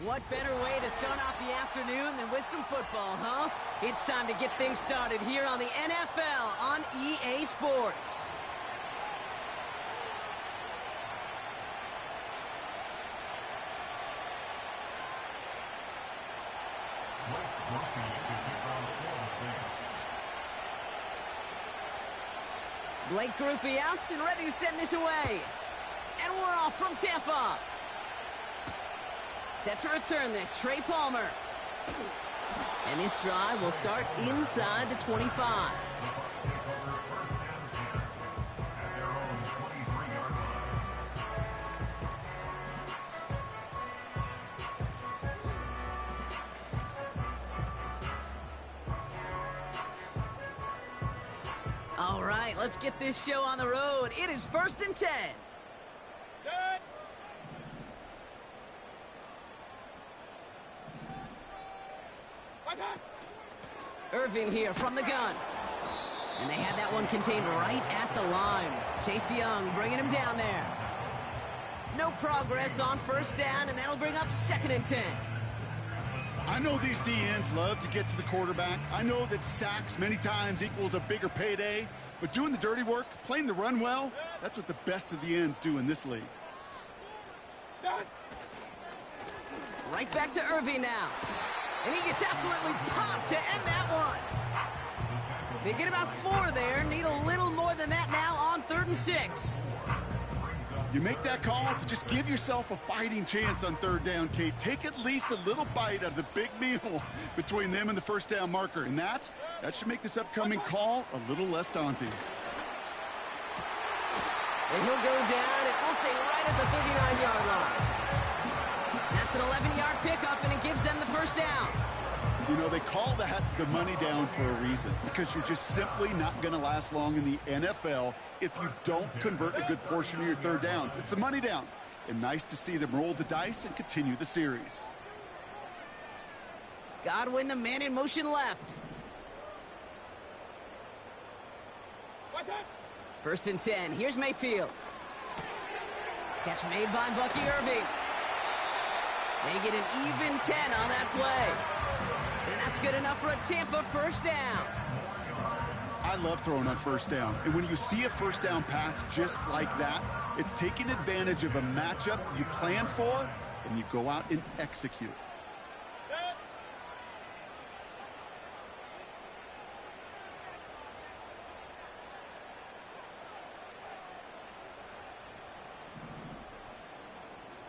What better way to start off the afternoon than with some football, huh? It's time to get things started here on the NFL on EA Sports. Blake Grupe out and ready to send this away. And we're off from Tampa. Set to return this, Trey Palmer. And this drive will start inside the 25. All right, let's get this show on the road. It is 1st and 10. Good. Irving here from the gun. And they had that one contained right at the line. Chase Young bringing him down there. No progress on 1st down, and that'll bring up 2nd and 10. I know these DNs love to get to the quarterback. I know that sacks many times equals a bigger payday. But doing the dirty work, playing the run well, that's what the best of the ends do in this league. Right back to Irving now. And he gets absolutely popped to end that one. They get about 4 there. Need a little more than that now on 3rd and 6. You make that call to just give yourself a fighting chance on 3rd down, Kate. Take at least a little bite out of the big meal between them and the 1st down marker. And that should make this upcoming call a little less daunting. And he'll go down, and we'll say right at the 39-yard line. That's an 11-yard pickup, and it gives them the 1st down. You know, they call that the money down for a reason, because you're just simply not going to last long in the NFL if you don't convert a good portion of your 3rd downs. It's the money down, and nice to see them roll the dice and continue the series. Godwin, the man in motion left. 1st and 10. Here's Mayfield. Catch made by Bucky Irving. They get an even 10 on that play. And that's good enough for a Tampa 1st down. I love throwing on 1st down. And when you see a 1st down pass just like that, it's taking advantage of a matchup you plan for, and you go out and execute.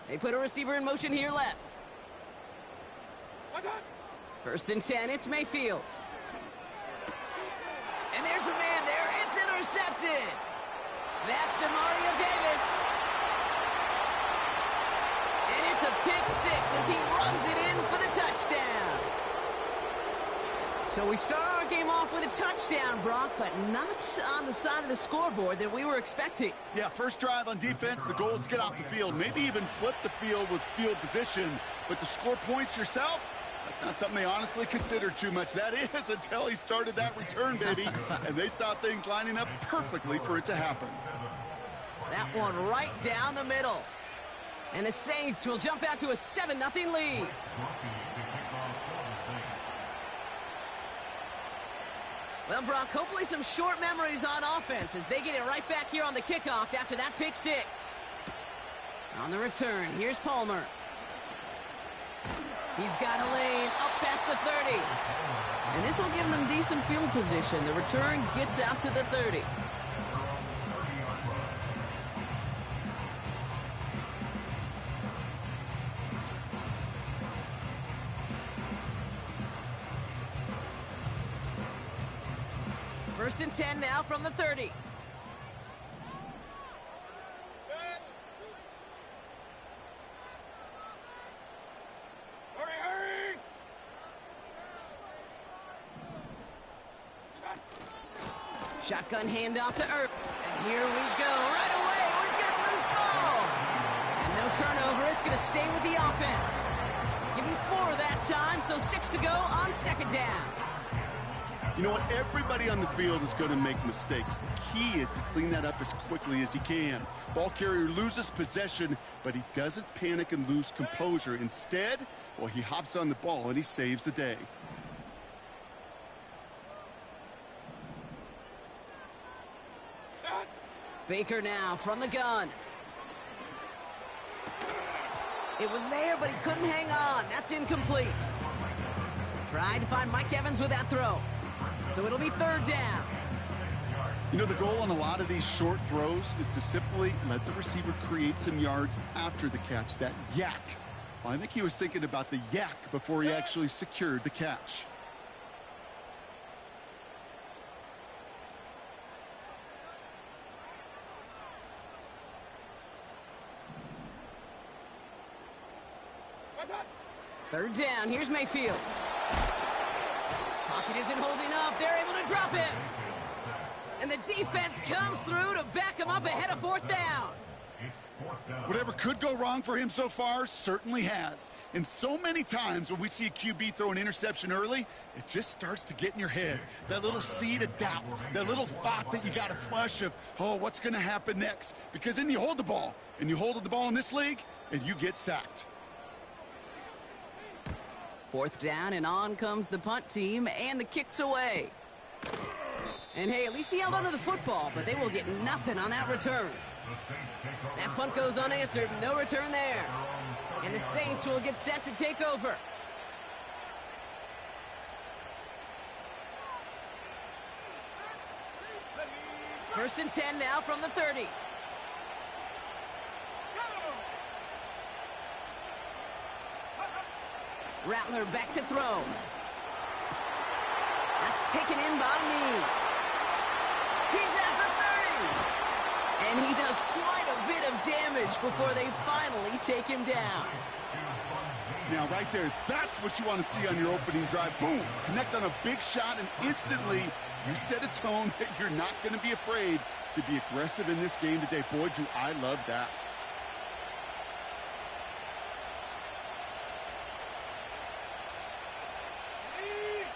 They put a receiver in motion here left. 1st and 10, it's Mayfield. And there's a man there, it's intercepted. That's DeMario Davis. And it's a pick 6 as he runs it in for the touchdown. So we start our game off with a touchdown, Brock, but not on the side of the scoreboard that we were expecting. Yeah, 1st drive on defense, the goal is to get off the field, maybe even flip the field with field position. But to score points yourself, that's not something they honestly considered too much. That is until he started that return, baby. And they saw things lining up perfectly for it to happen. That one right down the middle. And the Saints will jump out to a 7-0 lead. Well, Brock, hopefully some short memories on offense as they get it right back here on the kickoff after that pick 6. On the return, here's Palmer. He's got a lane up past the 30. And this will give them decent field position. The return gets out to the 30. First and 10 now from the 30. Shotgun handoff to Earp. And here we go. Right away, we've got a loose ball. And no turnover. It's going to stay with the offense. Give him 4 that time, so 6 to go on 2nd down. You know what? Everybody on the field is going to make mistakes. The key is to clean that up as quickly as he can. Ball carrier loses possession, but he doesn't panic and lose composure. Instead, well, he hops on the ball and he saves the day. Baker now from the gun. It was there, but he couldn't hang on. That's incomplete. Tried to find Mike Evans with that throw. So it'll be third down. You know, the goal on a lot of these short throws is to simply let the receiver create some yards after the catch, that yak. Well, I think he was thinking about the yak before he actually secured the catch. Third down, here's Mayfield. Pocket isn't holding up, they're able to drop him. And the defense comes through to back him up ahead of fourth down. Whatever could go wrong for him so far certainly has. And so many times when we see a QB throw an interception early, it just starts to get in your head. That little seed of doubt, that little thought that you got to flush of, oh, what's going to happen next? Because then you hold the ball, and you hold the ball in this league, and you get sacked. Fourth down, and on comes the punt team, and the kick's away. And hey, at least he held onto the football, but they will get nothing on that return. That punt goes unanswered, no return there. And the Saints will get set to take over. First and 10 now from the 30. Rattler back to throw. That's taken in by Means. He's at the 30. And he does quite a bit of damage before they finally take him down. Now, right there, that's what you want to see on your opening drive. Boom! Connect on a big shot, and instantly you set a tone that you're not going to be afraid to be aggressive in this game today. Boy, do I love that.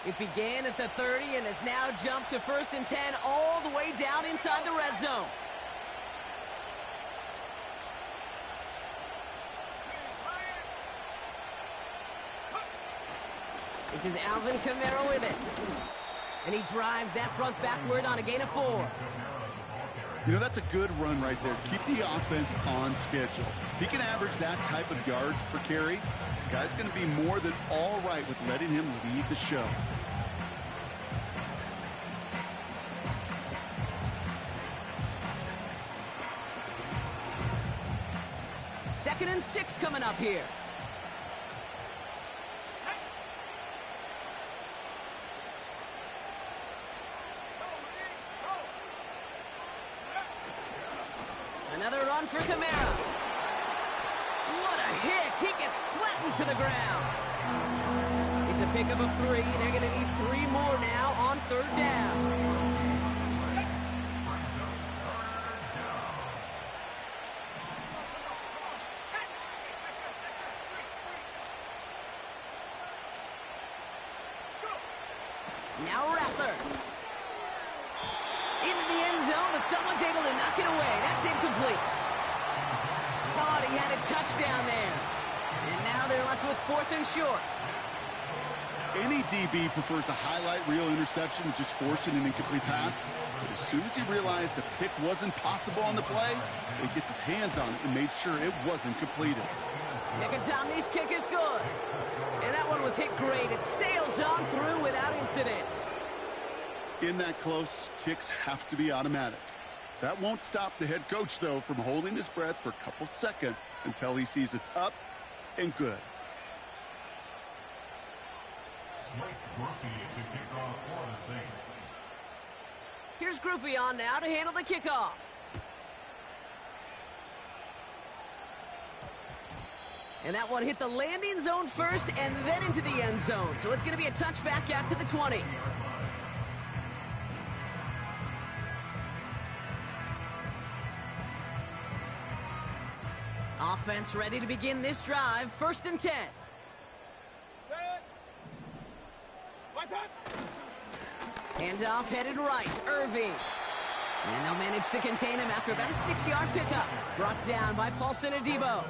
It began at the 30 and has now jumped to first and 10 all the way down inside the red zone. This is Alvin Kamara with it. And he drives that front backward on a gain of 4. You know, that's a good run right there. Keep the offense on schedule. If he can average that type of yards per carry, this guy's going to be more than all right with letting him lead the show. Second and 6 coming up here. Another run for Kamara. What a hit! He gets flattened to the ground. It's a pickup of 3. They're going to need 3 more now on third down. Now Rattler. Into the end zone, but someone's able to knock it away. That's incomplete. Thought he had a touchdown there. And now they're left with 4th and short. Any DB prefers a highlight reel interception to just forcing an incomplete pass. But as soon as he realized a pick wasn't possible on the play, he gets his hands on it and made sure it wasn't completed. Nicotami's kick is good. And that one was hit great. It sails on through without incident. In that close, kicks have to be automatic. That won't stop the head coach, though, from holding his breath for a couple seconds until he sees it's up and good. Here's Groupie on now to handle the kickoff. And that one hit the landing zone first and then into the end zone. So it's going to be a touchback out to the 20. Offense ready to begin this drive. First and 10. Handoff headed right, Irving. And they'll manage to contain him after about a 6-yard pickup. Brought down by Paulson Adebo.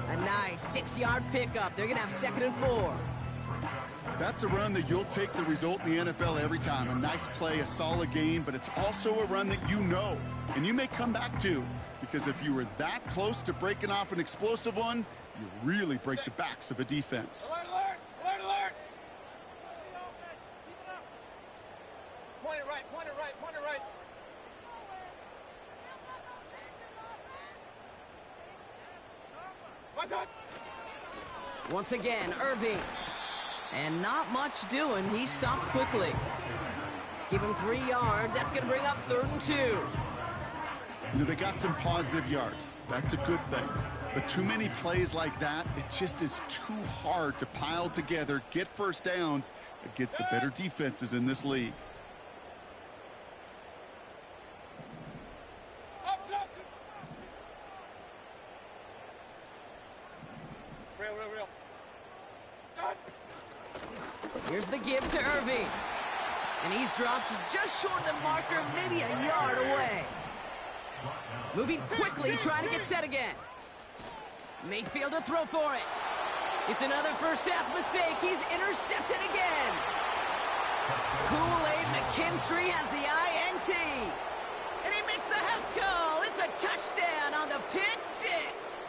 A nice 6-yard pickup. They're going to have 2nd and 4. That's a run that you'll take the result in the NFL every time. A nice play, a solid game, but it's also a run that you know, and you may come back to, because if you were that close to breaking off an explosive one, you really break the backs of a defense. Alert, alert, alert, alert. Point it right, point it right, point it right. What's up? Once again, Irving. And not much doing. He stopped quickly. Give him 3 yards. That's going to bring up 3rd and 2. You know, they got some positive yards. That's a good thing. But too many plays like that, it just is too hard to pile together, get first downs against the better defenses in this league. Real. Here's the give to Irving. And he's dropped just short of the marker, maybe a yard away. Moving quickly, trying to get set again. Mayfield to throw for it. It's another first-half mistake. He's intercepted again. Kool-Aid McKinstry has the INT. And he makes the house call. It's a touchdown on the pick 6.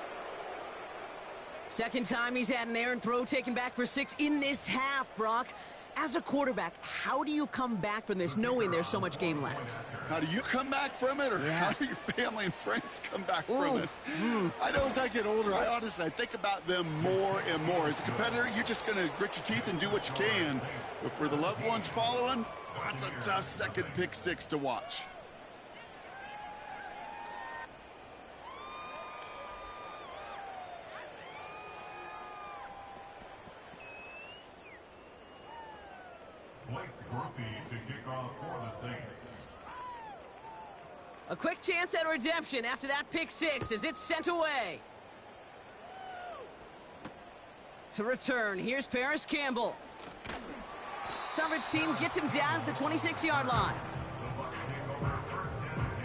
Second time he's had an errant throw taken back for 6 in this half, Brock. As a quarterback, how do you come back from this knowing there's so much game left? How do you come back from it, or how do your family and friends come back from it? I know as I get older, I think about them more and more. As a competitor, you're just going to grit your teeth and do what you can. But for the loved ones following, that's a tough second pick 6 to watch. To kick off for the Saints. A quick chance at redemption after that pick 6 as it's sent away. To return, here's Paris Campbell. Coverage team gets him down at the 26-yard line. The Bucs take over 1st and 10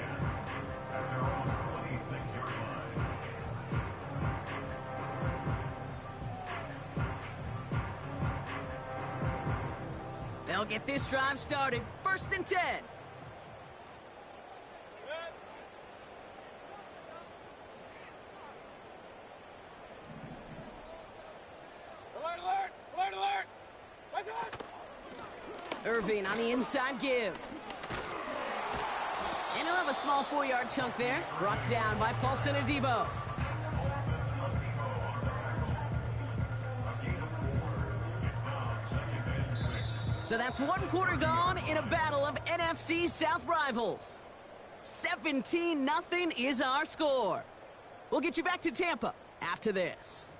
at their own 26-yard line. They'll get this drive started. 1st and 10. Alert, alert, alert, alert. What's up? Irving on the inside give. And he'll have a small 4-yard chunk there. Brought down by Paulson Adebo. So that's 1 quarter gone in a battle of NFC South rivals. 17-0 is our score. We'll get you back to Tampa after this.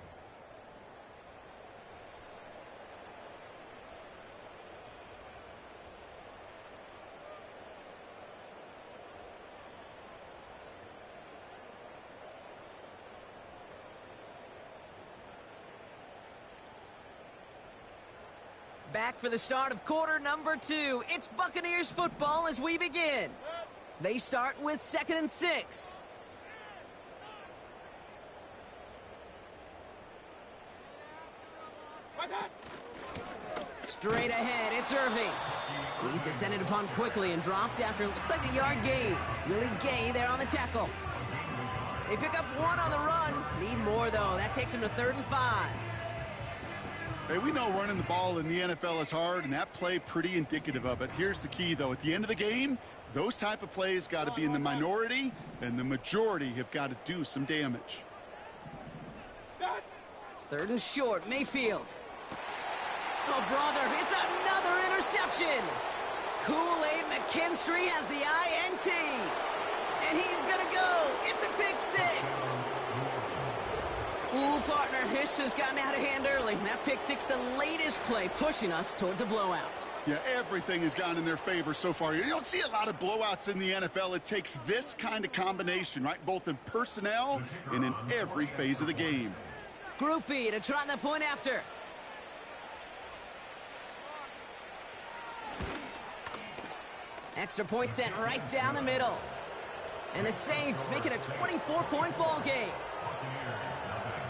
Back for the start of quarter number 2. It's Buccaneers football as we begin. They start with 2nd and 6. What's up? Straight ahead, it's Irving. He's descended upon quickly and dropped after it looks like a yard gain. Really Gay there on the tackle. They pick up 1 on the run. Need more, though. That takes him to 3rd and 5. Hey, we know running the ball in the NFL is hard, and that play pretty indicative of it. Here's the key, though. At the end of the game, those type of plays got to be in the minority, and the majority have got to do some damage. 3rd and short, Mayfield. Oh, brother, it's another interception. Kool-Aid McKinstry has the INT. And he's going to go. It's a pick 6. Ooh, partner, this has gotten out of hand early. That pick 6, the latest play, pushing us towards a blowout. Yeah, everything has gone in their favor so far. You don't see a lot of blowouts in the NFL. It takes this kind of combination, right? Both in personnel and in every phase of the game. Group B to try the point after. Extra point sent right down the middle. And the Saints make it a 24-point ball game. Buccaneers, nothing.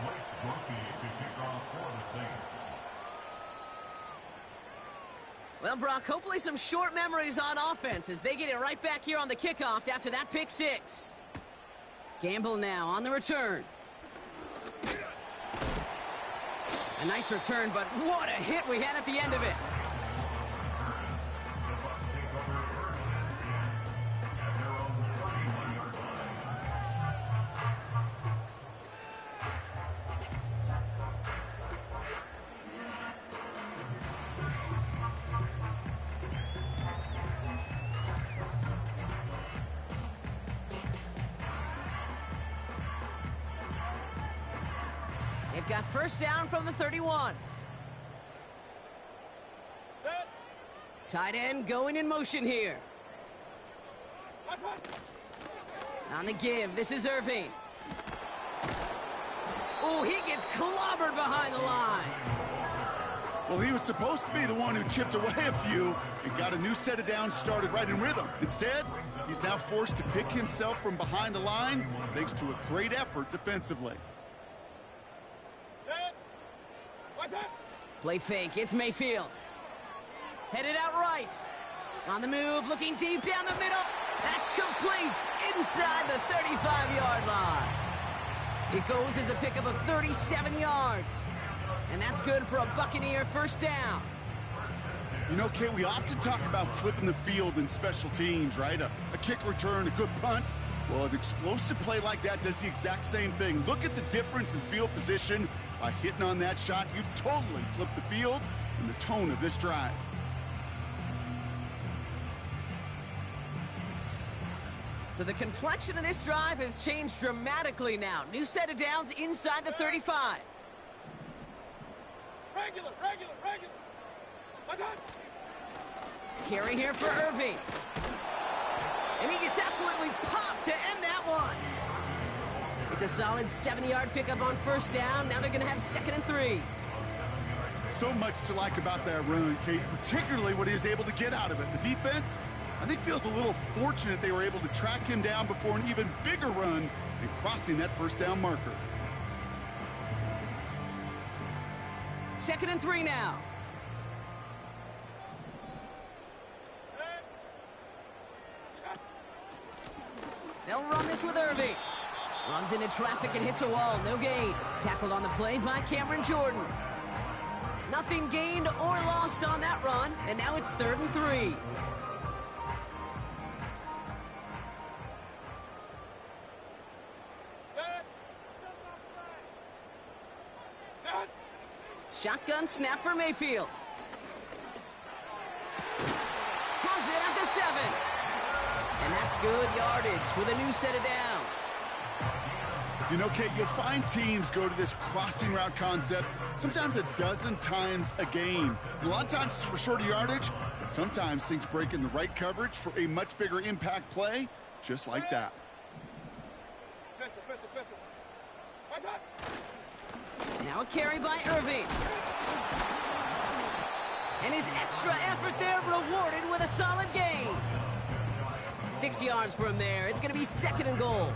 Blake Murphy to kick off for the Saints. Well, Brock, hopefully some short memories on offense as they get it right back here on the kickoff after that pick six. Gamble now on the return. A nice return, but what a hit we had at the end of it. The Bucs take over first and 10 at their own 31-yard line. They've got first down from the 31. Set. Tight end going in motion here. Left one. On the give, this is Irving. Oh, he gets clobbered behind the line. Well, he was supposed to be the one who chipped away a few and got a new set of downs started right in rhythm. Instead, he's now forced to pick himself from behind the line thanks to a great effort defensively. Set. What's that? Play fake, it's Mayfield. Headed out right. On the move, looking deep down the middle. That's complete inside the 35-yard line. It goes as a pickup of 37 yards. And that's good for a Buccaneer first down. You know, Kate, we often talk about flipping the field in special teams, right? A kick return, a good punt. Well, an explosive play like that does the exact same thing. Look at the difference in field position. By hitting on that shot, you've totally flipped the field and the tone of this drive. So the complexion of this drive has changed dramatically now. New set of downs inside the 35. Regular. What's that? Carry here for Irving. And he gets absolutely popped to end that one. It's a solid 70-yard pickup on first down. Now they're going to have 2nd and 3. So much to like about that run, Kate, particularly what he was able to get out of it. The defense, I think, feels a little fortunate they were able to track him down before an even bigger run and crossing that first down marker. 2nd and 3 now. They'll run this with Irving. Runs into traffic and hits a wall. No gain. Tackled on the play by Cameron Jordan. Nothing gained or lost on that run. And now it's 3rd and 3. Set. Shotgun snap for Mayfield. Has it at the 7. And that's good yardage with a new set of downs. You know, Kate, you'll find teams go to this crossing route concept sometimes a dozen times a game. And a lot of times it's for shorter yardage, but sometimes things break in the right coverage for a much bigger impact play, just like that. Pistol. What's that? Now a carry by Irving. And his extra effort there rewarded with a solid gain. 6 yards from there. It's going to be 2nd and goal.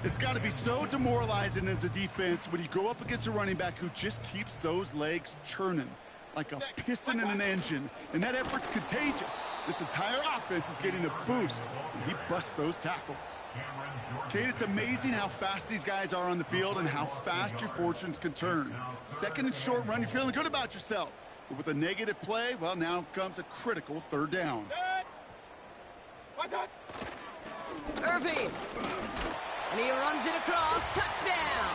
It's got to be so demoralizing as a defense when you go up against a running back who just keeps those legs churning like a piston in an engine. And that effort's contagious. This entire offense is getting a boost when he busts those tackles. Kate, it's amazing how fast these guys are on the field and how fast your fortunes can turn. 2nd and short run, you're feeling good about yourself. But with a negative play, well, now comes a critical 3rd down. Set. What's that? Irving. And he runs it across. Touchdown.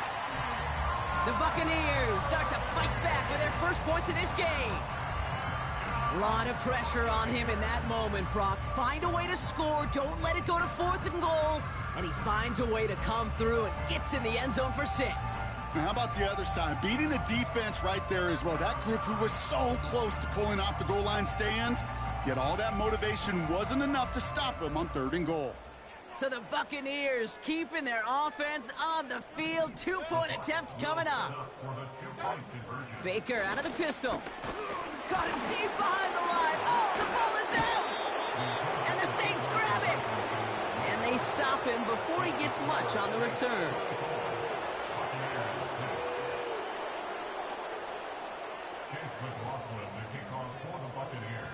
The Buccaneers start to fight back with their first points of this game. A lot of pressure on him in that moment, Brock. Find a way to score. Don't let it go to 4th and goal. And he finds a way to come through and gets in the end zone for 6. Now, how about the other side? Beating the defense right there as well. That group who was so close to pulling off the goal line stand, yet all that motivation wasn't enough to stop him on 3rd and goal. So the Buccaneers keeping their offense on the field. 2-point attempt coming up. For the 2-point conversion. Baker out of the pistol. Caught him deep behind the line. Oh, the ball is out! And the Saints grab it! And they stop him before he gets much on the return. Chase McLaughlin, the kickoff for the Buccaneers.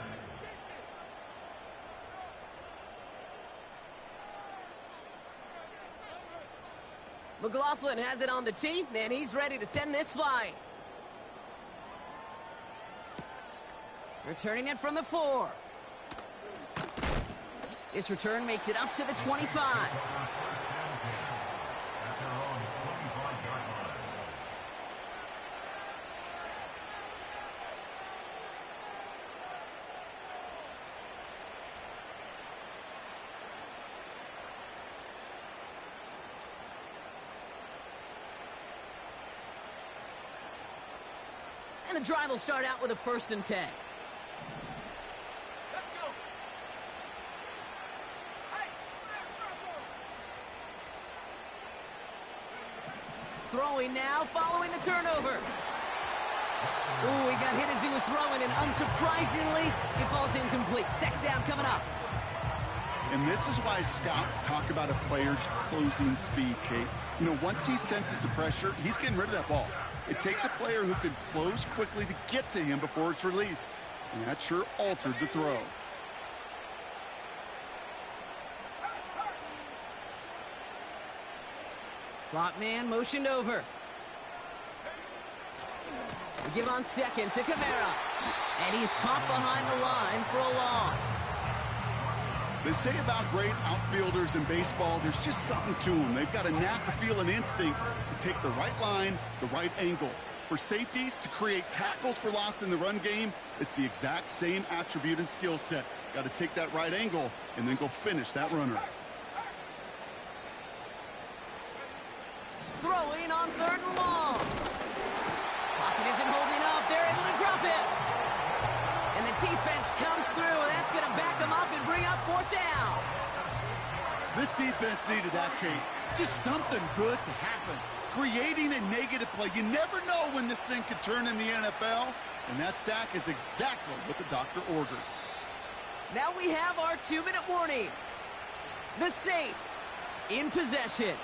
McLaughlin has it on the tee, and he's ready to send this flying. Returning it from the 4. This return makes it up to the 25. At their own 25-yard line. And the drive will start out with a 1st and 10. Throwing now, following the turnover. Ooh, he got hit as he was throwing, and unsurprisingly, it falls incomplete. 2nd down coming up. And this is why scouts talk about a player's closing speed, Kate. You know, once he senses the pressure, he's getting rid of that ball. It takes a player who can close quickly to get to him before it's released. And that sure altered the throw. Slot man motioned over. We give on 2nd to Kamara. And he's caught behind the line for a loss. They say about great outfielders in baseball, there's just something to them. They've got a knack, a feel, and instinct to take the right line, the right angle. For safeties, to create tackles for loss in the run game, it's the exact same attribute and skill set. Got to take that right angle and then go finish that runner. Throwing on 3rd and long. Pocket isn't holding up. They're able to drop it. And the defense comes through, and that's going to back them up and bring up 4th down. This defense needed that, Kate. Just something good to happen. Creating a negative play. You never know when this thing could turn in the NFL, and that sack is exactly what the doctor ordered. Now we have our 2-minute warning. The Saints in possession.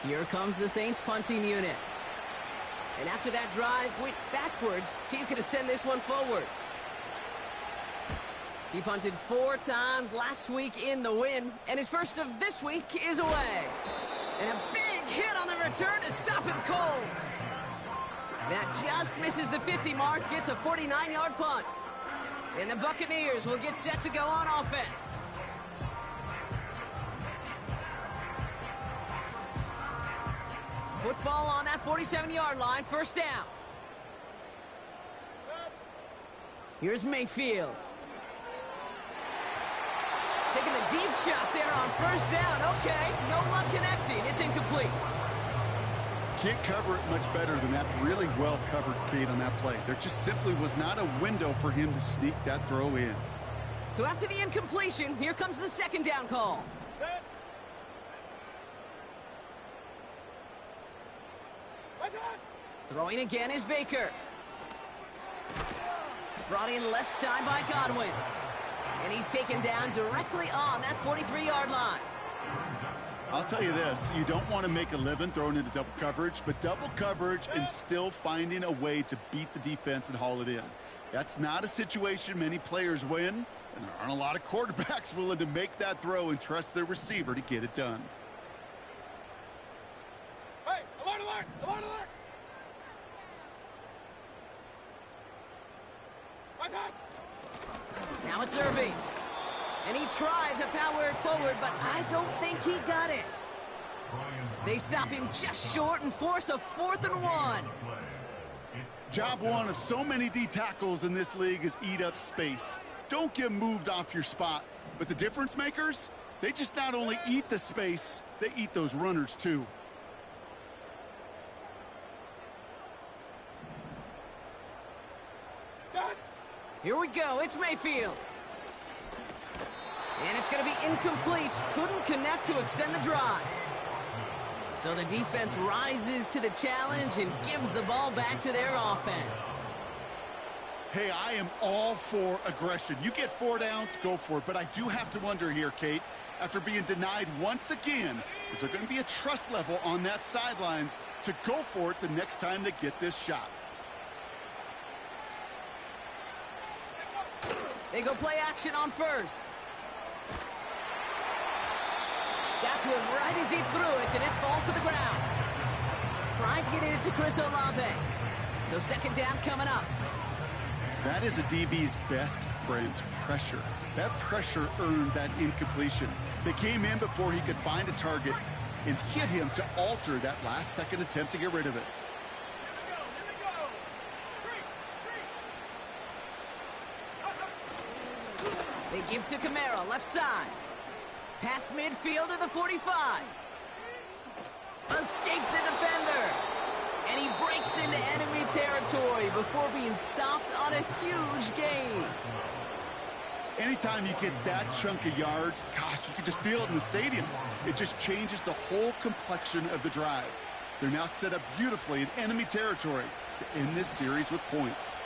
Here comes the Saints punting unit. And after that drive went backwards, he's going to send this one forward. He punted 4 times last week in the win, and his first of this week is away. And a big hit on the return to stop him cold. That just misses the 50 mark, gets a 49-yard punt. And the Buccaneers will get set to go on offense. Football on that 47-yard line, 1st down. Here's Mayfield. Taking a deep shot there on 1st down. Okay, no luck connecting. It's incomplete. Can't cover it much better than that really well covered Kate on that play. There just simply was not a window for him to sneak that throw in. So after the incompletion, here comes the 2nd down call. Throwing again is Baker. Brought in left side by Godwin. And he's taken down directly on that 43-yard line. I'll tell you this, you don't want to make a living throwing into double coverage, but double coverage and still finding a way to beat the defense and haul it in. That's not a situation many players win, and there aren't a lot of quarterbacks willing to make that throw and trust their receiver to get it done. Hey, alert, alert, alert, alert! Now it's Irving. And he tried to power it forward, but I don't think he got it. They stop him just short and force a 4th and 1. Job one of so many D tackles in this league is eat up space. Don't get moved off your spot. But the difference makers, they just not only eat the space, they eat those runners too. Here we go. It's Mayfield. And it's going to be incomplete. Couldn't connect to extend the drive. So the defense rises to the challenge and gives the ball back to their offense. Hey, I am all for aggression. You get 4 downs, go for it. But I do have to wonder here, Kate, after being denied once again, is there going to be a trust level on that sidelines to go for it the next time they get this shot? They go play action on first. Got to him right as he threw it, and it falls to the ground. Tried getting it to Chris Olave. So second down coming up. That is a DB's best friend, pressure. That pressure earned that incompletion. They came in before he could find a target and hit him to alter that last-second attempt to get rid of it. They give to Kamara, left side. Past midfield to the 45. Escapes a defender. And he breaks into enemy territory before being stopped on a huge gain. Anytime you get that chunk of yards, gosh, you can just feel it in the stadium. It just changes the whole complexion of the drive. They're now set up beautifully in enemy territory to end this series with points.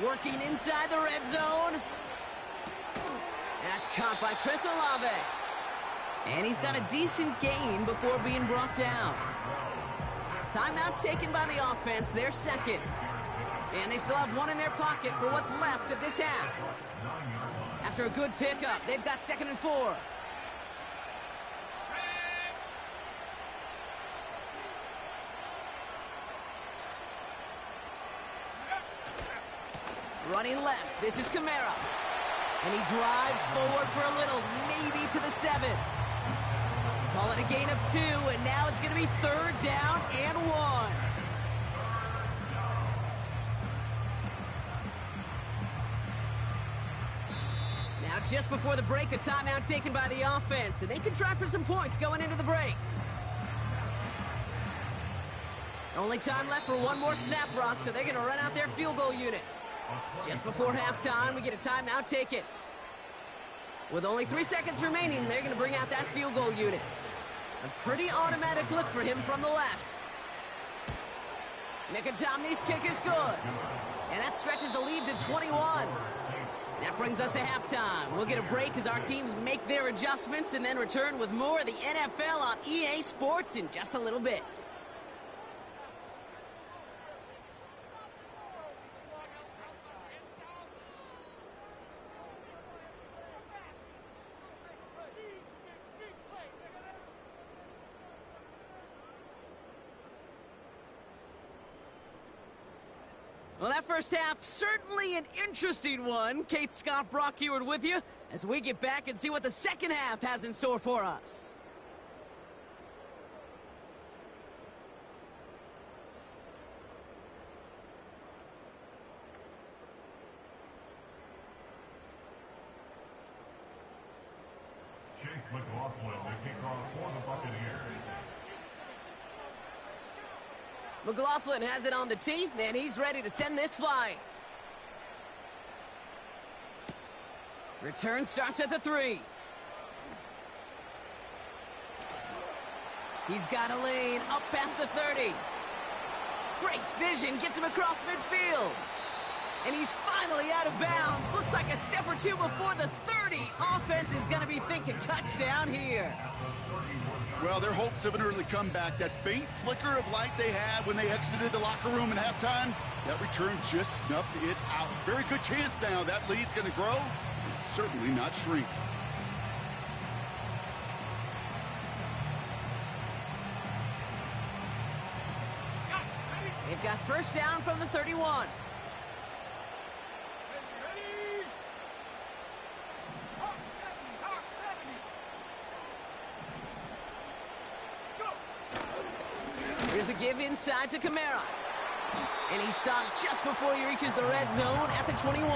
Working inside the red zone. That's caught by Chris Olave. And he's got a decent gain before being brought down. Timeout taken by the offense, their second. And they still have one in their pocket for what's left of this half. After a good pickup, they've got 2nd and 4. Running left, this is Kamara. And he drives forward for a little, maybe to the 7. Call it a gain of 2, and now it's going to be 3rd down and 1. Now just before the break, a timeout taken by the offense, and they can try for some points going into the break. Only time left for one more snap, Brock, so they're going to run out their field goal unit. Just before halftime, we get a timeout taken. With only 3 seconds remaining, they're going to bring out that field goal unit. A pretty automatic look for him from the left. Nicotomney's kick is good. And that stretches the lead to 21. That brings us to halftime. We'll get a break as our teams make their adjustments and then return with more of the NFL on EA Sports in just a little bit. Well, that first half, certainly an interesting one. Kate, Scott, Brock Eward with you as we get back and see what the second half has in store for us. Chase McLaughlin, the kickoff for the Buccaneers. McLaughlin has it on the tee, and he's ready to send this flying. Return starts at the 3. He's got a lane up past the 30. Great vision, gets him across midfield. And he's finally out of bounds. Looks like a step or two before the 30. Offense is going to be thinking touchdown here. Well, their hopes of an early comeback, that faint flicker of light they had when they exited the locker room at halftime, that return just snuffed it out. Very good chance now that lead's going to grow and certainly not shrink. They've got first down from the 31. Here's a give inside to Kamara. And he stopped just before he reaches the red zone at the 21.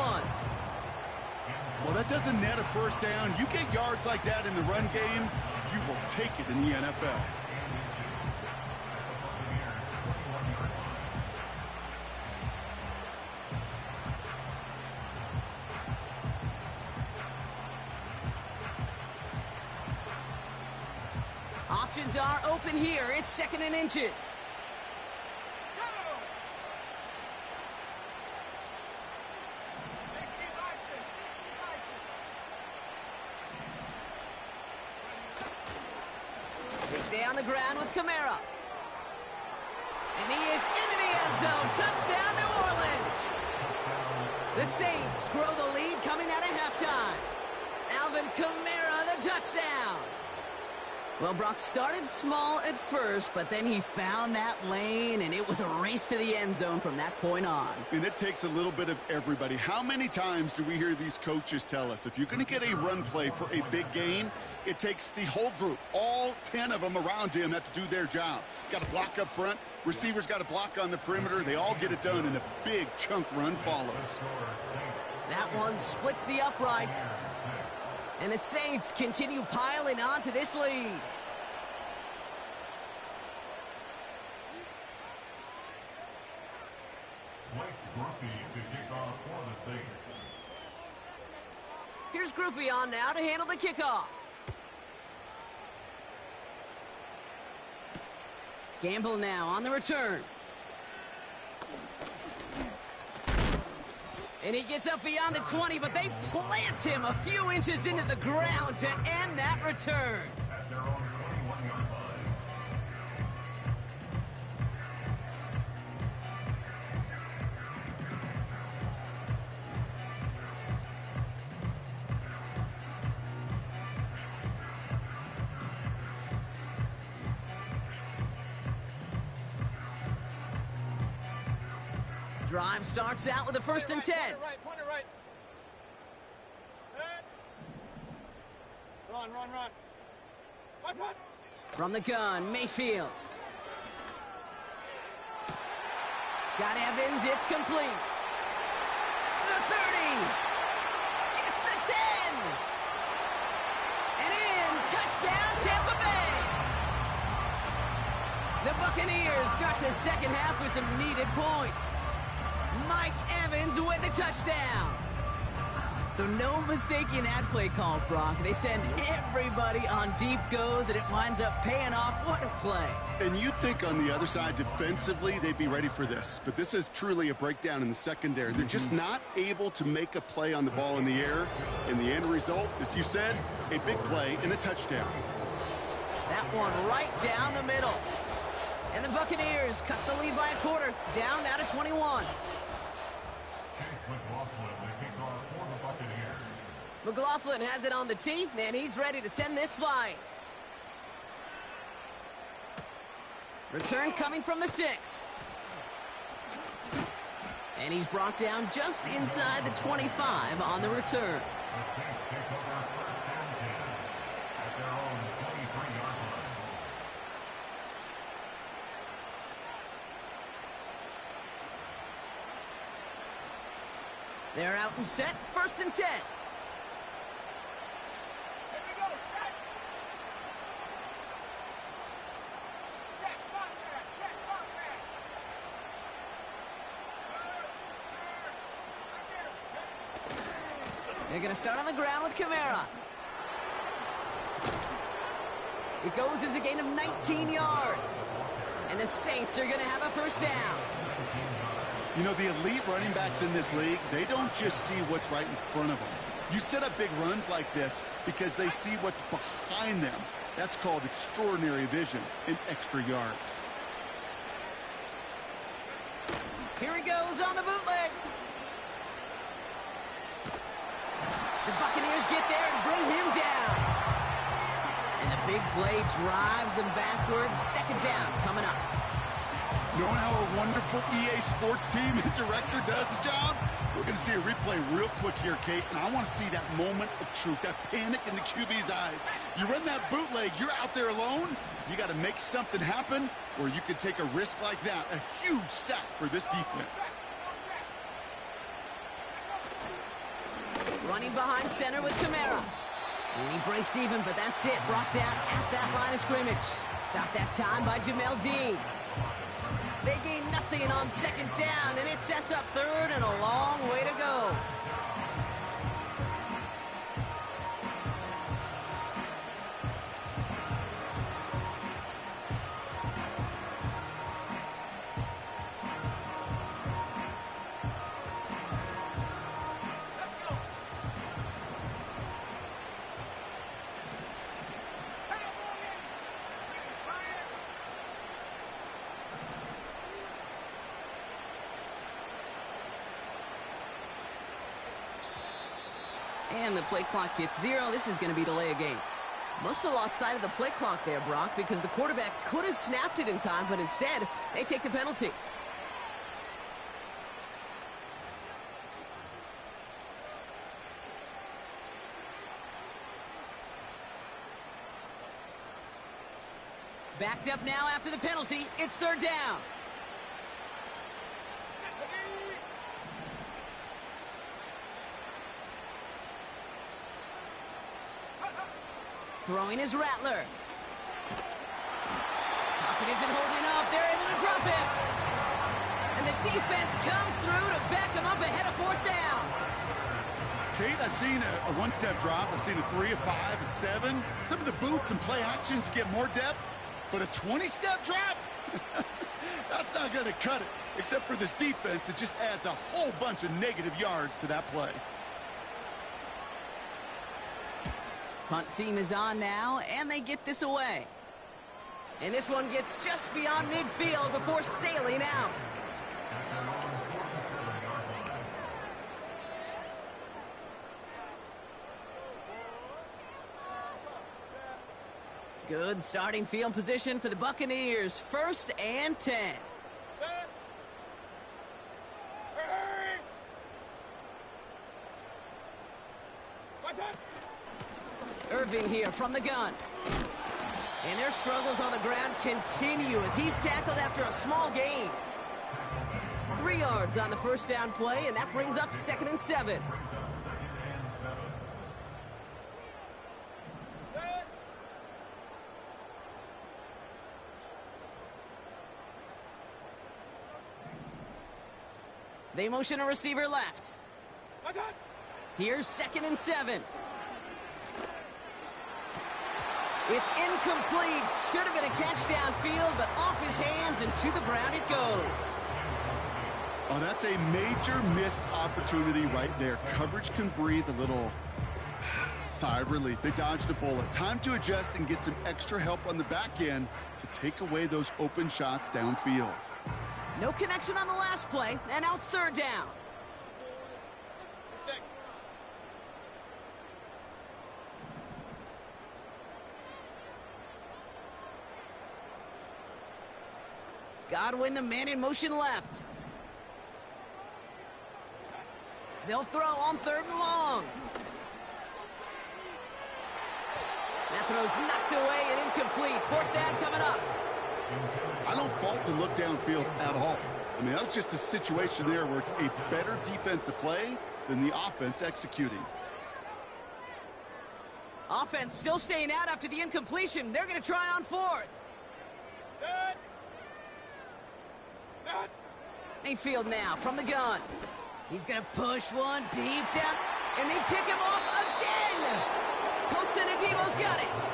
Well, that doesn't net a first down. You get yards like that in the run game, you will take it in the NFL. Options are open here. It's second and inches. They stay on the ground with Kamara. And he is into the end zone. Touchdown, New Orleans. The Saints grow the lead coming out of halftime. Alvin Kamara, the touchdown. Well, Brock started small at first, but then he found that lane, and it was a race to the end zone from that point on. And it takes a little bit of everybody. How many times do we hear these coaches tell us, if you're going to get a run play for a big gain, it takes the whole group, all 10 of them around him have to do their job. Got to block up front. Receivers got to block on the perimeter. They all get it done, and a big chunk run follows. That one splits the uprights. And the Saints continue piling on to this lead. Here's Groupie on now to handle the kickoff. Gamble now on the return. And he gets up beyond the 20, but they plant him a few inches into the ground to end that return. At their own 21-yard line. Drive starts out with a first and 10. Pointer right. Run. Run. From the gun, Mayfield. Got Evans, it's complete. The 30. Gets the 10. And in, touchdown Tampa Bay. The Buccaneers start the second half with some needed points. Mike Evans with the touchdown. So no mistaking that play call, Brock. They send everybody on deep goes, and it winds up paying off. What a play. And you'd think on the other side, defensively, they'd be ready for this. But this is truly a breakdown in the secondary. They're just not able to make a play on the ball in the air. And the end result, as you said, a big play and a touchdown. That one right down the middle. And the Buccaneers cut the lead by a quarter, down now to 21. McLaughlin has it on the tee, and he's ready to send this flying. Return coming from the 6. And he's brought down just inside the 25 on the return. They're out and set, first and 10. They're going to start on the ground with Kamara. It goes as a gain of 19 yards. And the Saints are going to have a first down. You know, the elite running backs in this league, they don't just see what's right in front of them. You set up big runs like this because they see what's behind them. That's called extraordinary vision and extra yards. Here he goes on the bootleg. The Buccaneers get there and bring him down. And the big play drives them backwards. Second down coming up. Knowing how a wonderful EA Sports team and director does his job, we're going to see a replay real quick here, Kate, and I want to see that moment of truth, that panic in the QB's eyes. You run that bootleg, you're out there alone, you got to make something happen, or you could take a risk like that, a huge sack for this defense. Running behind center with Kamara. And he breaks even, but that's it. Brought down at that line of scrimmage. Stopped that time by Jamel Dean. They gain nothing on second down, and it sets up third and a long way to go. the play clock hits 0, this is going to be delay a game. Must have lost sight of the play clock there, Brock, because the quarterback could have snapped it in time, but instead, they take the penalty. Backed up now after the penalty. It's third down. Throwing is Rattler. Pocket isn't holding up. They're able to drop him. And the defense comes through to back him up ahead of fourth down. Kate, I've seen a one-step drop. I've seen a 3, a 5, a 7. Some of the boots and play actions get more depth. But a 20-step drop? That's not going to cut it. Except for this defense, it just adds a whole bunch of negative yards to that play. Punt team is on now, and they get this away. And this one gets just beyond midfield before sailing out. Good starting field position for the Buccaneers. 1st and 10. Irving here from the gun. And their struggles on the ground continue as he's tackled after a small gain. 3 yards on the first down play, and that brings up 2nd and 7. They motion a receiver left. Here's 2nd and 7. It's incomplete. Should have been a catch downfield, but off his hands and to the ground it goes. Oh, that's a major missed opportunity right there. Coverage can breathe a little sigh of relief. They dodged a bullet. Time to adjust and get some extra help on the back end to take away those open shots downfield. No connection on the last play, and now it's 3rd down. Godwin, the man in motion left. They'll throw on 3rd and long. That throw's knocked away and incomplete. 4th down coming up. I don't fault the look downfield at all. I mean, that was just a situation there where it's a better defensive play than the offense executing. Offense still staying out after the incompletion. They're going to try on 4th. Mayfield now from the gun. He's going to push one deep down, and they pick him off again. Colson Adebo's got it.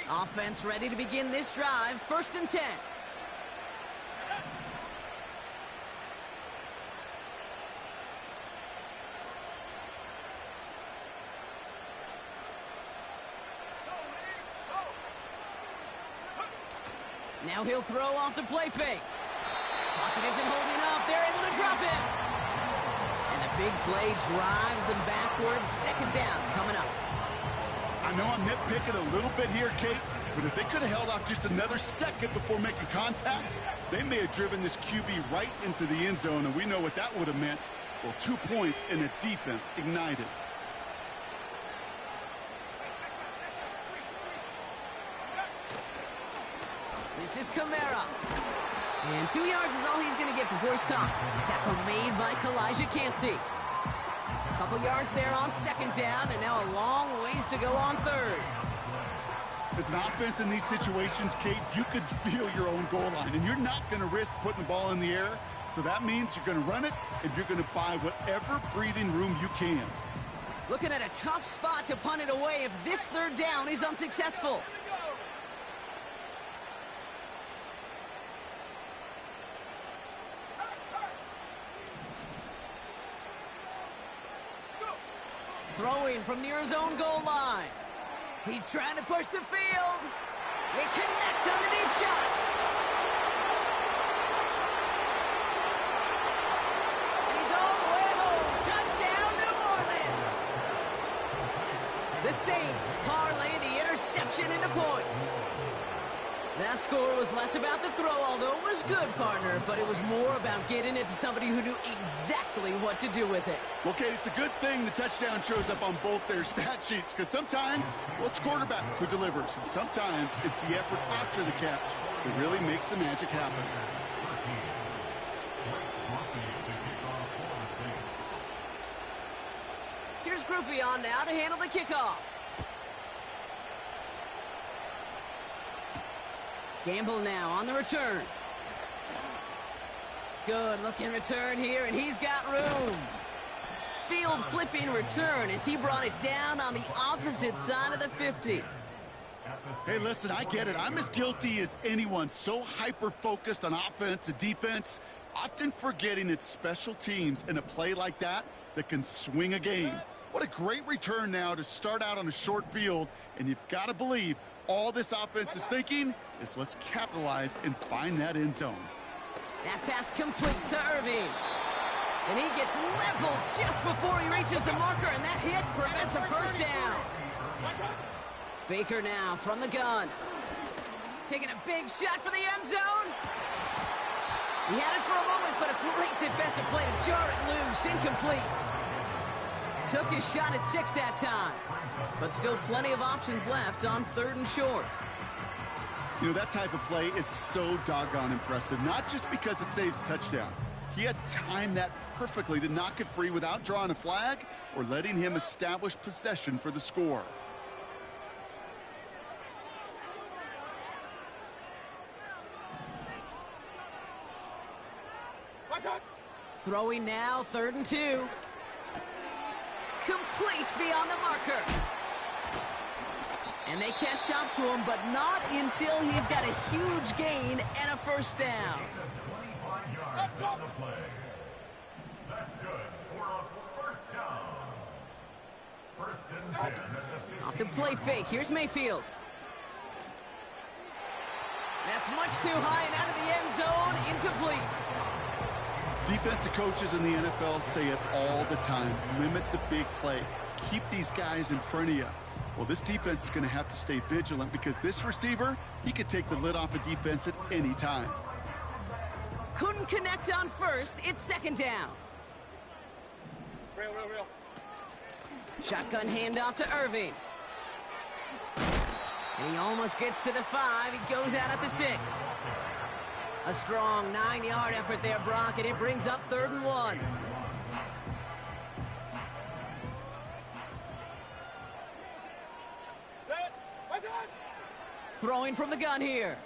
Offense ready to begin this drive. 1st and 10. Now he'll throw off the play fake. Pocket isn't holding up. They're able to drop him. And the big play drives them backwards. 2nd down coming up. I know I'm nitpicking a little bit here, Kate, but if they could have held off just another second before making contact, they may have driven this QB right into the end zone, and we know what that would have meant. Well, 2 points and a defense ignited. This is Kamara. And 2 yards is all he's going to get before he's caught. Tackle made by Kalijah Cansey. Couple yards there on 2nd down, and now a long ways to go on 3rd. As an offense in these situations, Kate, you could feel your own goal line, and you're not going to risk putting the ball in the air. So that means you're going to run it, and you're going to buy whatever breathing room you can. Looking at a tough spot to punt it away if this 3rd down is unsuccessful. Throwing from near his own goal line. He's trying to push the field. He connects on the deep shot. And he's all the way home. Touchdown, New Orleans. The Saints parlay the interception into points. That score was less about the throw, although it was good, partner, but it was more about getting it to somebody who knew exactly what to do with it. Well, Kate, it's a good thing the touchdown shows up on both their stat sheets, because sometimes, well, it's quarterback who delivers, and sometimes it's the effort after the catch that really makes the magic happen. Here's Groupie on now to handle the kickoff. Gamble now on the return. Good looking return here, and he's got room. Field flipping return as he brought it down on the opposite side of the 50. Hey, listen, I get it. I'm as guilty as anyone. So hyper-focused on offense and defense, often forgetting it's special teams in a play like that that can swing a game. What a great return now to start out on a short field, and you've got to believe all this offense is thinking is let's capitalize and find that end zone. That pass complete to Irving. And he gets leveled just before he reaches the marker, and that hit prevents a first down. Baker now from the gun. Taking a big shot for the end zone. He had it for a moment, but a great defensive play to jar it loose. Incomplete. Took his shot at 6 that time. But still plenty of options left on 3rd and short. You know, that type of play is so doggone impressive, not just because it saves a touchdown. He had timed that perfectly to knock it free without drawing a flag or letting him establish possession for the score. Throwing now, 3rd and 2. Complete beyond the marker. And they catch up to him, but not until he's got a huge gain and a first down. 25 yards on the play. That's good for a first down. 1st and 10 at the 15. Off the play fake. Here's Mayfield. That's much too high and out of the end zone. Incomplete. Defensive coaches in the NFL say it all the time. Limit the big play. Keep these guys in front of you. Well, this defense is going to have to stay vigilant because this receiver, he could take the lid off a defense at any time. Couldn't connect on 1st. It's 2nd down. Real. Shotgun handoff to Irving. And he almost gets to the 5. He goes out at the 6. A strong 9-yard effort there, Brock, and it brings up 3rd and 1. Throwing from the gun here.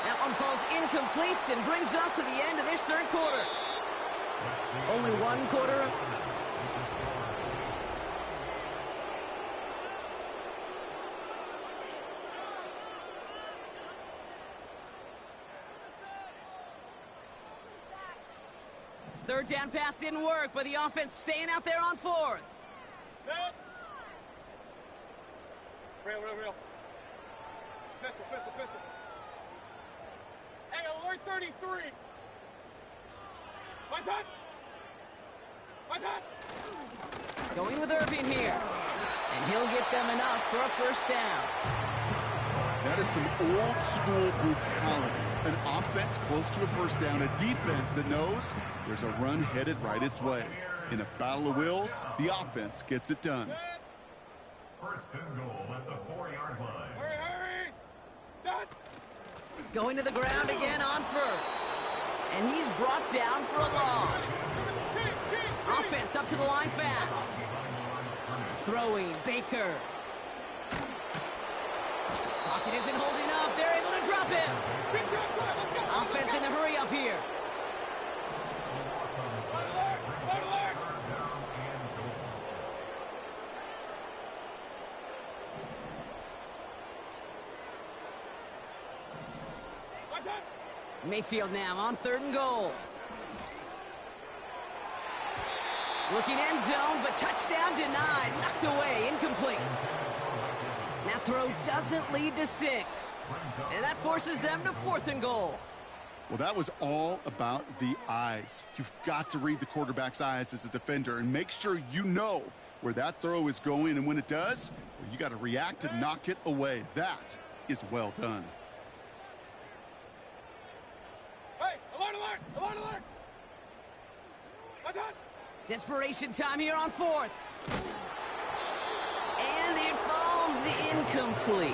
That one falls incomplete and brings us to the end of this 3rd quarter. Only 1 quarter. Third down pass didn't work, but the offense staying out there on 4th. Real. Pistol. Hey, alert 33. My time. Going with Irving here. And he'll get them enough for a first down. That is some old school brutality. An offense close to a first down, a defense that knows there's a run headed right its way. In a battle of wills, the offense gets it done. 1st and goal at the 4-yard line. Hurry. Done. Going to the ground again on 1st. And he's brought down for a loss. Offense up to the line fast. Throwing, Baker. Pocket isn't holding up. They're able to drop him. Offense in the hurry up here. Mayfield now on 3rd and goal. Looking end zone, but touchdown denied. Knocked away, incomplete. That throw doesn't lead to 6. And that forces them to 4th and goal. Well, that was all about the eyes. You've got to read the quarterback's eyes as a defender and make sure you know where that throw is going. And when it does, well, you got to react and knock it away. That is well done. Hey, alert, alert, alert, alert! What's on? Desperation time here on 4th. And it falls incomplete.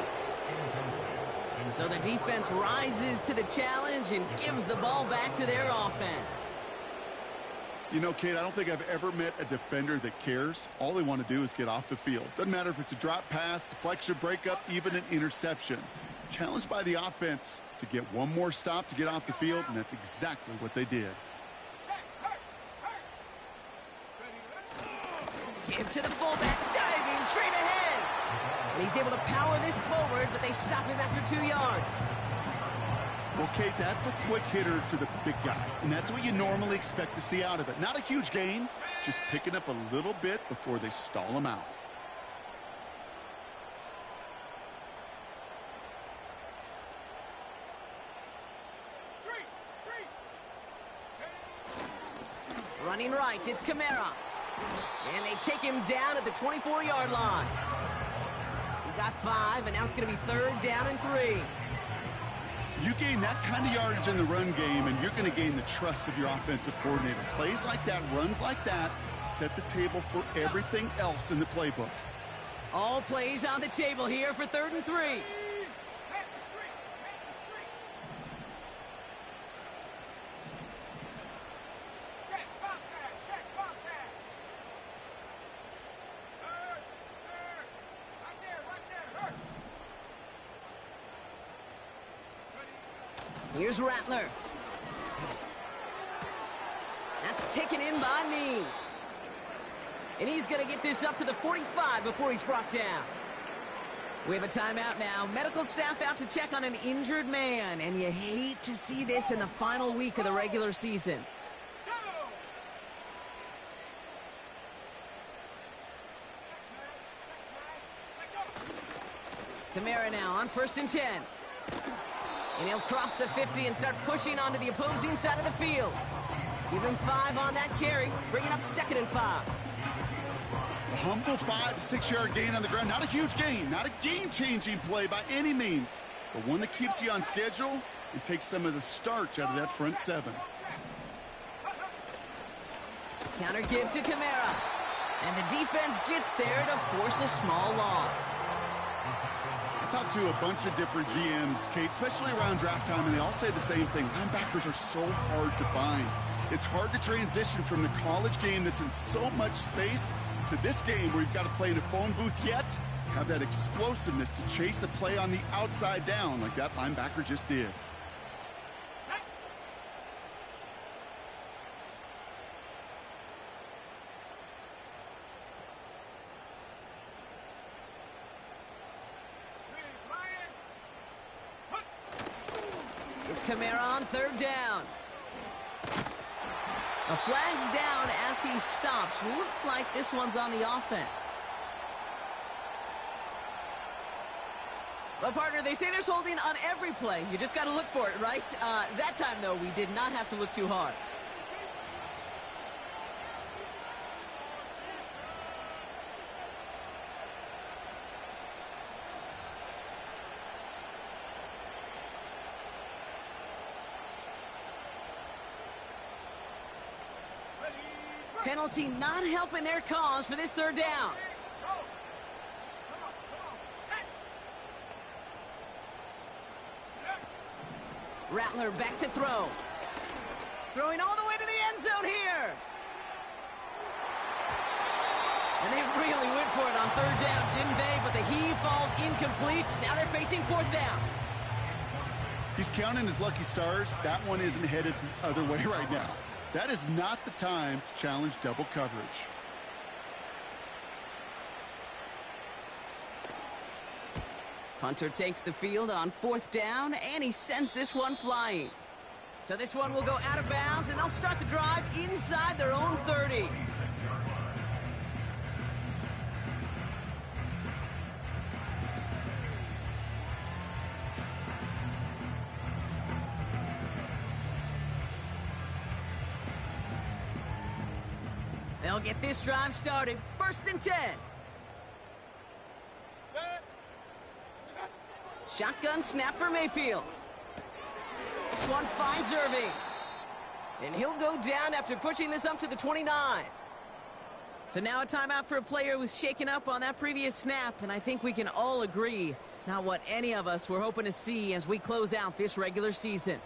So the defense rises to the challenge and gives the ball back to their offense. You know, Kate, I don't think I've ever met a defender that cares. All they want to do is get off the field. Doesn't matter if it's a drop pass, deflection, breakup, even an interception. Challenged by the offense to get one more stop to get off the field, and that's exactly what they did. Give to the fullback, diving straight ahead. And he's able to power this forward, but they stop him after 2 yards. Well, Kate, that's a quick hitter to the big guy, and that's what you normally expect to see out of it. Not a huge gain, just picking up a little bit before they stall him out. Running right, it's Kamara. And they take him down at the 24-yard line. He got 5, and now it's going to be 3rd down and 3. You gain that kind of yardage in the run game, and you're going to gain the trust of your offensive coordinator. Plays like that, runs like that, set the table for everything else in the playbook. All plays on the table here for 3rd and 3. Here's Rattler. That's taken in by Means. And he's going to get this up to the 45 before he's brought down. We have a timeout now. Medical staff out to check on an injured man. And you hate to see this in the final week of the regular season. Kamara now on 1st and 10. And he'll cross the 50 and start pushing onto the opposing side of the field. Give him 5 on that carry, bringing up 2nd and 5. A humble 5 to 6 yard gain on the ground. Not a huge gain, not a game-changing play by any means, but one that keeps you on schedule and takes some of the starch out of that front 7. Counter give to Kamara. And the defense gets there to force a small loss. I talked to a bunch of different GMs, Kate, especially around draft time, and they all say the same thing. Linebackers are so hard to find. It's hard to transition from the college game that's in so much space to this game where you've got to play in a phone booth, yet have that explosiveness to chase a play on the outside down like that linebacker just did. It's Kamara on 3rd down. A flag's down as he stops. Looks like this one's on the offense. Well, partner, they say there's holding on every play. You just got to look for it, right? That time, though, we did not have to look too hard. Penalty not helping their cause for this 3rd down. Rattler back to throw. Throwing all the way to the end zone here. And they really went for it on 3rd down, didn't they? But the heave falls incomplete. Now they're facing 4th down. He's counting his lucky stars. That one isn't headed the other way right now. That is not the time to challenge double coverage. Hunter takes the field on 4th down, and he sends this one flying. So this one will go out of bounds, and they'll start the drive inside their own 30. They'll get this drive started. 1st and 10. Shotgun snap for Mayfield. This one finds Irving. And he'll go down after pushing this up to the 29. So now a timeout for a player who was shaken up on that previous snap, and I think we can all agree, not what any of us were hoping to see as we close out this regular season.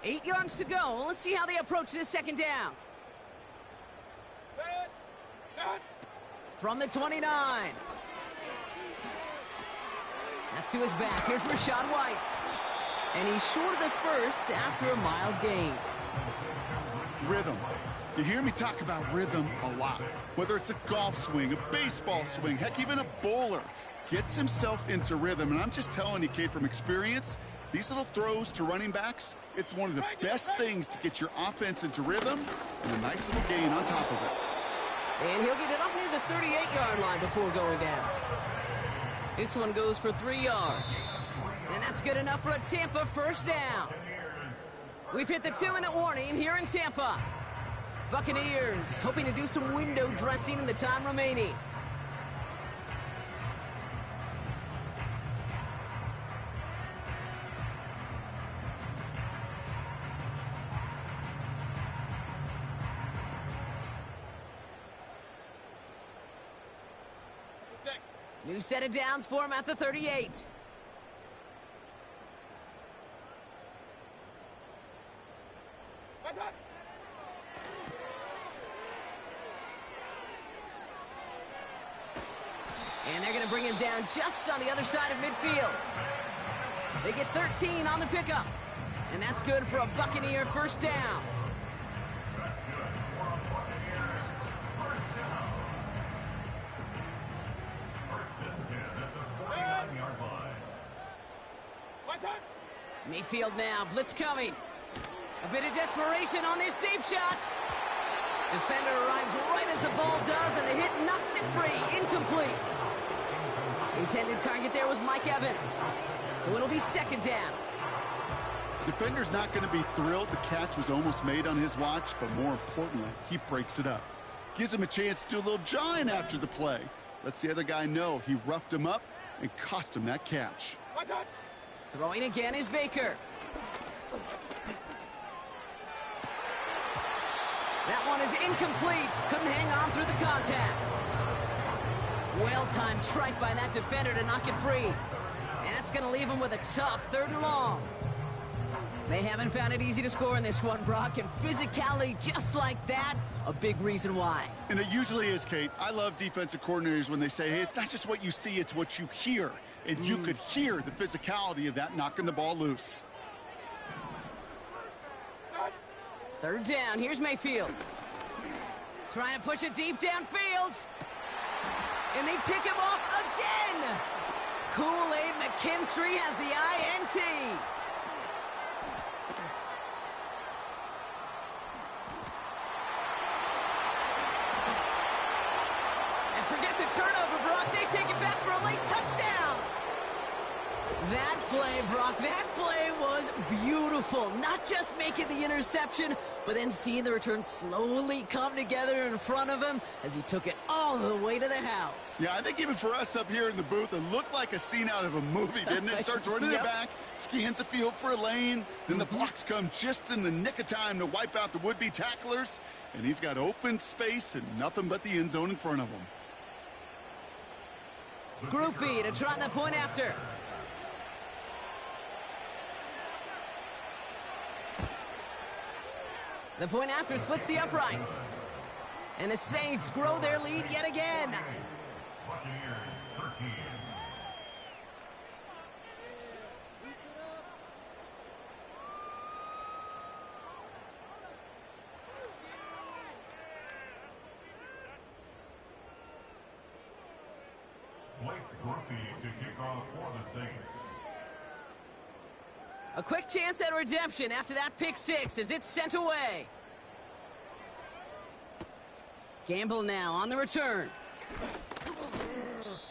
8 yards to go. Let's see how they approach this 2nd down. From the 29. That's to his back. Here's Rachaad White. And he's short of the first after a mild gain. Rhythm. You hear me talk about rhythm a lot. Whether it's a golf swing, a baseball swing, heck, even a bowler gets himself into rhythm. And I'm just telling you, kid, from experience, these little throws to running backs, it's one of the best things to get your offense into rhythm and a nice little gain on top of it. And he'll get it up near the 38-yard line before going down. This one goes for 3 yards. And that's good enough for a Tampa 1st down. We've hit the 2-minute warning here in Tampa. Buccaneers hoping to do some window dressing in the time remaining. New set of downs for him at the 38. And they're going to bring him down just on the other side of midfield. They get 13 on the pickup. And that's good for a Buccaneer 1st down. Mayfield now, blitz coming. A bit of desperation on this deep shot. Defender arrives right as the ball does, and the hit knocks it free. Incomplete. Intended target there was Mike Evans. So it'll be 2nd down. Defender's not going to be thrilled the catch was almost made on his watch, but more importantly, he breaks it up. Gives him a chance to do a little jawing after the play. Lets the other guy know he roughed him up and cost him that catch. Throwing again is Baker. That one is incomplete. Couldn't hang on through the contact. Well-timed strike by that defender to knock it free. And that's going to leave him with a tough 3rd and long. They haven't found it easy to score in this one, Brock, and physicality just like that, a big reason why. And it usually is, Kate. I love defensive coordinators when they say, hey, it's not just what you see, it's what you hear. And you could hear the physicality of that knocking the ball loose. 3rd down, here's Mayfield. Trying to push it deep downfield. And they pick him off again. Kool-Aid McKinstry has the INT. And forget the turnover, Brock. They take it back for a late touchdown. That play, Brock, that play was beautiful. Not just making the interception, but then seeing the return slowly come together in front of him as he took it all the way to the house. Yeah, I think even for us up here in the booth, it looked like a scene out of a movie, didn't it? Starts running the back, scans the field for a lane, then the blocks come just in the nick of time to wipe out the would-be tacklers, and he's got open space and nothing but the end zone in front of him. Group B to try the point after. The point after splits the uprights. And the Saints grow their lead yet again. Buccaneers 13. Blake Grumpy to kick off for the Saints. A quick chance at redemption after that pick six as it's sent away. Gamble now on the return.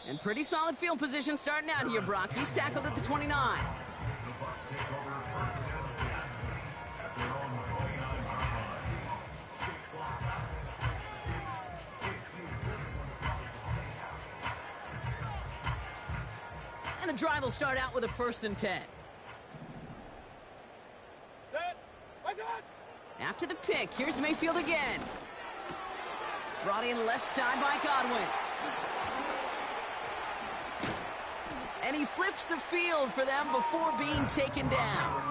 And pretty solid field position starting out here, Brock. He's tackled at the 29. The Bucs take over 1st and 10 at their own And the drive will start out with a 1st and 10. After the pick, here's Mayfield again. Brought in left side by Godwin. And he flips the field for them before being taken down.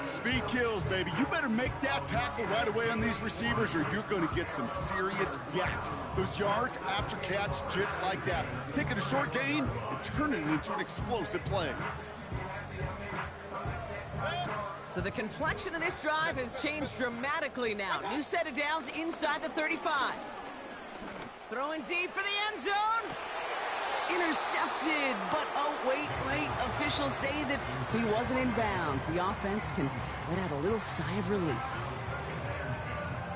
Speed kills, baby. You better make that tackle right away on these receivers or you're going to get some serious yak. Those yards after catch just like that. Taking a short gain and turning it into an explosive play. So the complexion of this drive has changed dramatically now. New set of downs inside the 35. Throwing deep for the end zone. Intercepted, but oh, wait. Officials say that he wasn't in bounds. The offense can let out a little sigh of relief.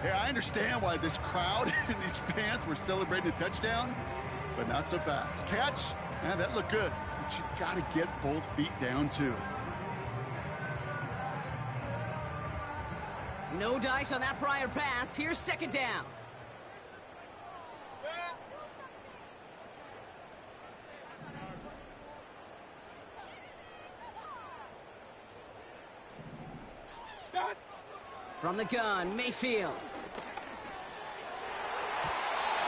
Yeah, I understand why this crowd and these fans were celebrating a touchdown, but not so fast. Catch, yeah, that looked good, but you got to get both feet down, too. No dice on that prior pass. Here's 2nd down. From the gun, Mayfield.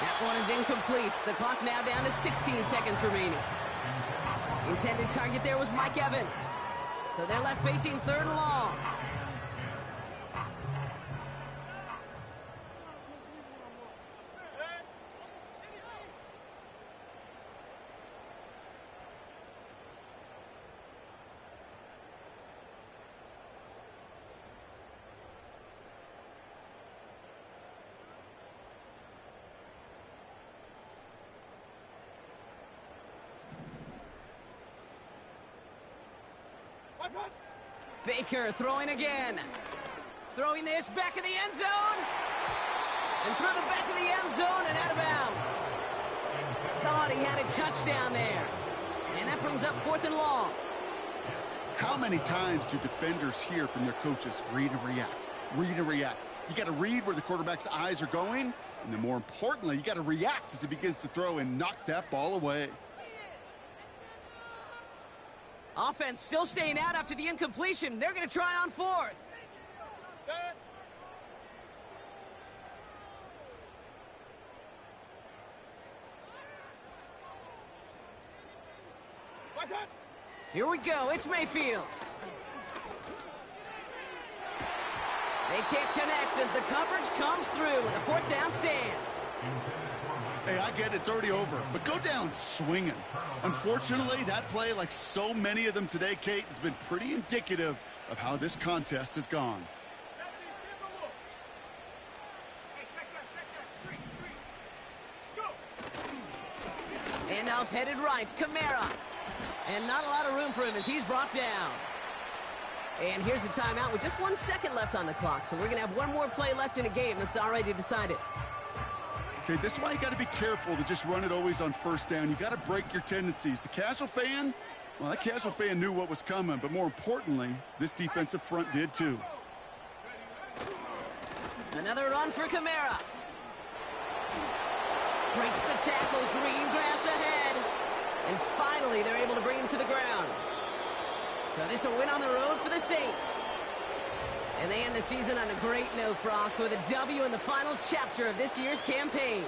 That one is incomplete. The clock now down to 16 seconds remaining. Intended target there was Mike Evans. So they're left facing 3rd and long. Baker throwing again. Throwing this back in the end zone. And through the back of the end zone and out of bounds. Thought he had a touchdown there. And that brings up 4th and long. How many times do defenders hear from their coaches, read and react, read and react? You got to read where the quarterback's eyes are going, and then more importantly, you got to react as he begins to throw and knock that ball away. Offense still staying out after the incompletion. They're going to try on 4th. Here we go. It's Mayfield. They can't connect as the coverage comes through with a 4th down stand. Hey, I get it's already over, but go down swinging. Unfortunately, that play, like so many of them today, Kate, has been pretty indicative of how this contest has gone. Handoff headed right, Kamara. And not a lot of room for him as he's brought down. And here's the timeout with just 1 second left on the clock. So we're going to have one more play left in a game that's already decided. Okay, this is why you got to be careful to just run it always on 1st down. You got to break your tendencies. The casual fan, well, that casual fan knew what was coming, but more importantly, this defensive front did too. Another run for Kamara. Breaks the tackle, green grass ahead. And finally, they're able to bring him to the ground. So this will win on the road for the Saints. And they end the season on a great note, Brock, with a W in the final chapter of this year's campaign.